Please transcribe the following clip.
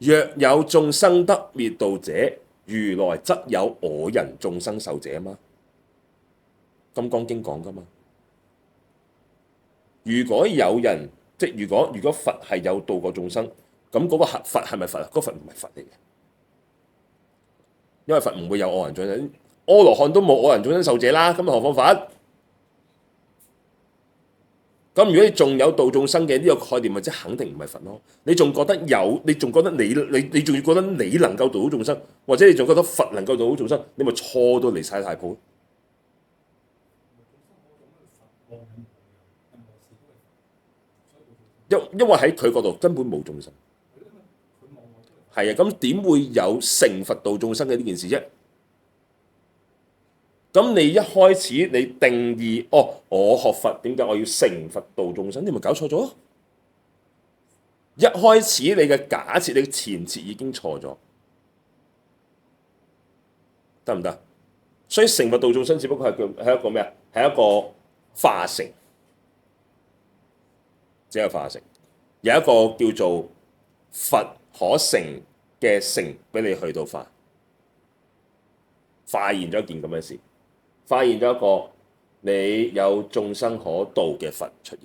若有眾生得滅度者，如來則有我人眾生受者嘛。金剛經講噶嘛。如果有人即係如果佛係有度過眾生，咁嗰個佛係咪佛啊？嗰個佛唔係佛嚟嘅，因為佛唔會有我人眾生，阿羅漢都冇我人眾生受者啦，咁何況佛？咁如果你仲有度眾生嘅呢個概念，咪即係肯定唔係佛咯？你仲覺得有？你仲覺得你仲要覺得你能夠度到眾生，或者你仲覺得佛能夠度到眾生，你咪錯到離晒太譜。因為喺佢嗰度根本冇眾生。係啊，咁點會有成佛度眾生嘅呢件事啫？咁你一開始你定義我學佛點解我要成佛度眾生？你咪搞錯咗。一開始你嘅假設，你嘅前設已經錯咗，得唔得？所以成佛度眾生只不過係一個咩啊？係一個化成，只係化成，有一個叫做佛可成嘅成俾你去到化現咗一件咁嘅事。發現咗一個你有眾生可度嘅佛出現。